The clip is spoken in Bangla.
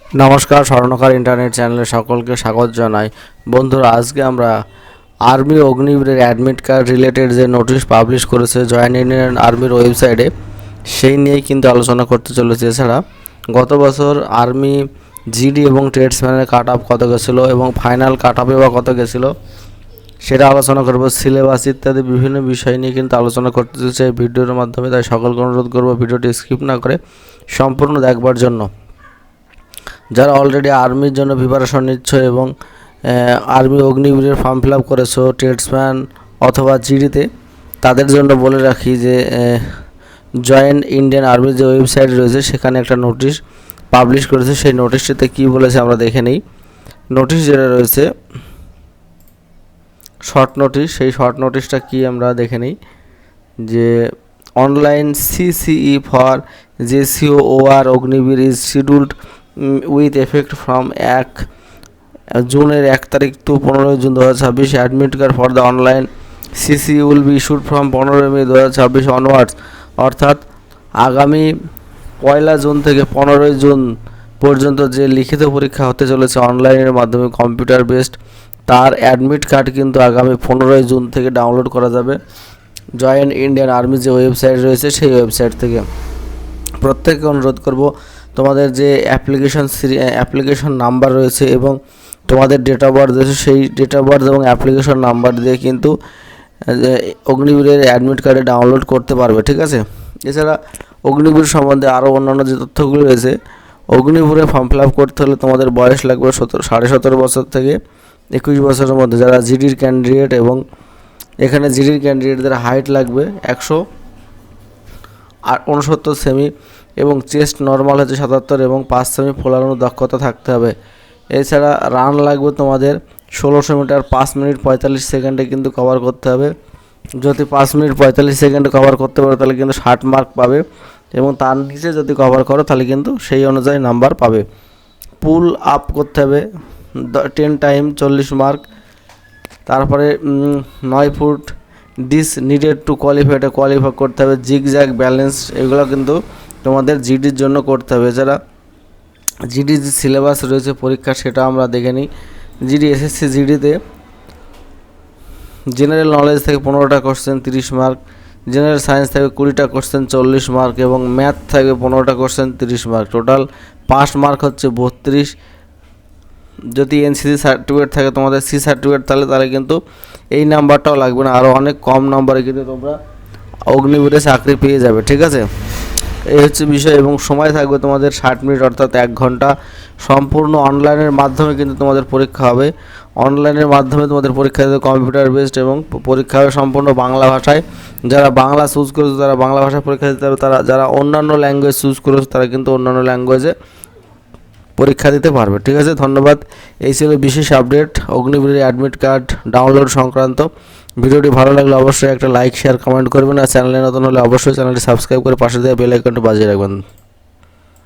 নমস্কার, স্বর্ণকার ইন্টারনেট চ্যানেলে সকলকে স্বাগত জানাই। বন্ধুরা, আজকে আমরা আর্মি অগ্নিবীরের অ্যাডমিট কার্ড রিলেটেড যে নোটিশ পাবলিশ করেছে জয়েন্ট ইন্ডিয়ান আর্মির ওয়েবসাইটে, সেই নিয়েই কিন্তু আলোচনা করতে চলেছে। এছাড়া গত বছর আর্মি জিডি এবং ট্রেডসম্যানের কাট আপ কত গেছিলো এবং ফাইনাল কাট আপে বা কত গেছিলো সেটা আলোচনা করবো। সিলেবাস ইত্যাদি বিভিন্ন বিষয় নিয়ে কিন্তু আলোচনা করতে চলেছে এই ভিডিওর মাধ্যমে। তাই সকলকে অনুরোধ করবো ভিডিওটি স্কিপ না করে সম্পূর্ণ দেখবার জন্য। যারা অলরেডি আর্মির জন্য প্রিপারেশন নিচ্ছ এবং আর্মি অগ্নিবীরের ফর্ম ফিল আপ করেছো ট্রেডসম্যান অথবা জিডিতে, তাদের জন্য বলে রাখি যে জয়েন্ট ইন্ডিয়ান আর্মির যে ওয়েবসাইট রয়েছে সেখানে একটা নোটিশ পাবলিশ করেছে। সেই নোটিশটিতে কী বলেছে আমরা দেখে নিই। নোটিশ যেটা রয়েছে শর্ট নোটিশ, সেই শর্ট নোটিশটা কি আমরা দেখে নিই যে online CCE for JCO or Agniveer is scheduled with effect from 1 জুনের 1 তারিখ to 15 June 2026। Admit card for the online CC will be issued from 15 May 2026 onwards. অর্থাৎ আগামী 1 জুন থেকে 15 জুন পর্যন্ত যে লিখিত পরীক্ষা হতে চলেছে অনলাইনের মাধ্যমে কম্পিউটার বেসড, তার অ্যাডমিট কার্ড কিন্তু আগামী 15 জুন থেকে ডাউনলোড করা যাবে জয়েন্ট ইন্ডিয়ান আর্মি যে ওয়েবসাইট রয়েছে সেই ওয়েবসাইট থেকে। প্রত্যেককে অনুরোধ করব, তোমাদের যে অ্যাপ্লিকেশন নাম্বার রয়েছে এবং তোমাদের ডেট অফ বার্থ রয়েছে সেই ডেট অফ বার্থ এবং অ্যাপ্লিকেশন নাম্বার দিয়ে কিন্তু অগ্নিবীরের অ্যাডমিট কার্ডে ডাউনলোড করতে পারবে, ঠিক আছে। এছাড়া অগ্নিবীর সম্বন্ধে আরও অন্যান্য যে তথ্যগুলো রয়েছে, অগ্নিবীরে ফর্ম ফিল আপ করতে হলে তোমাদের বয়স লাগবে 17.5 বছর থেকে 21 বছরের মধ্যে যারা জিডির ক্যান্ডিডেট, এবং এখানে জিডির ক্যান্ডিডেটদের হাইট লাগবে 169 সেমি এবং চেস্ট নর্মাল হচ্ছে 77 এবং 5 সেমি ফোলানোর দক্ষতা থাকতে হবে। এছাড়া রান লাগবে তোমাদের 1600 মিটার 5 মিনিট 45 সেকেন্ডে কিন্তু কভার করতে হবে। যদি 5 মিনিট 45 সেকেন্ডে কভার করতে পারো তাহলে কিন্তু 60 মার্ক পাবে, এবং তার নিচে যদি কভার করো তাহলে কিন্তু সেই অনুযায়ী নাম্বার পাবে। পুল আপ করতে হবে 10 টাইম 40 মার্ক। তারপরে 9 foot this needed to qualify করতে হবে। জিগজ্যাগ ব্যালেন্স এগুলো কিন্তু তোমাদের জিডির জন্য করতে হবে। এছাড়া জিডির যে সিলেবাস রয়েছে পরীক্ষা সেটা আমরা দেখে নিই। জিডি এসএসসি জিডিতে জেনারেল নলেজ থেকে 15টা কোশ্চেন 30 মার্ক, জেনারেল সায়েন্স থেকে 20টা কোশ্চেন 40 মার্ক এবং ম্যাথ থেকে 15টা question 30 mark. Total pass mark হচ্ছে 32। যদি এনসিসি সার্টিফিকেট থাকে তোমাদের সি সার্টিফিকেট তাহলে কিন্তু এই নাম্বারটাও লাগবে না, আরও অনেক কম নাম্বারে কিন্তু তোমরা অগ্নিবীরে চাকরি পেয়ে যাবে, ঠিক আছে। এই হচ্ছে বিষয়, এবং সময় থাকবে তোমাদের 60 মিনিট অর্থাৎ 1 ঘন্টা। সম্পূর্ণ অনলাইনের মাধ্যমে কিন্তু তোমাদের পরীক্ষা হবে। অনলাইনের মাধ্যমে তোমাদের পরীক্ষা দেবে কম্পিউটার বেসড, এবং পরীক্ষা হবে সম্পূর্ণ বাংলা ভাষায়। যারা বাংলা চুজ করেছো তারা বাংলা ভাষায় পরীক্ষা দিতে পারবে, যারা অন্যান্য ল্যাঙ্গুয়েজ চুজ করেছো তারা কিন্তু অন্যান্য ল্যাঙ্গুয়েজে পরীক্ষা দিতে পারবে, ঠিক আছে। ধন্যবাদ। এই ছিল বিশেষ আপডেট অগ্নিবীরের অ্যাডমিট কার্ড ডাউনলোড সংক্রান্ত। ভিডিওটি ভালো লাগলে অবশ্যই একটা লাইক শেয়ার কমেন্ট করবেন, আর চ্যানেলে নতুন হলে অবশ্যই চ্যানেলটি সাবস্ক্রাইব করে পাশে দেওয়া বেল আইকনটি বাজিয়ে রাখবেন।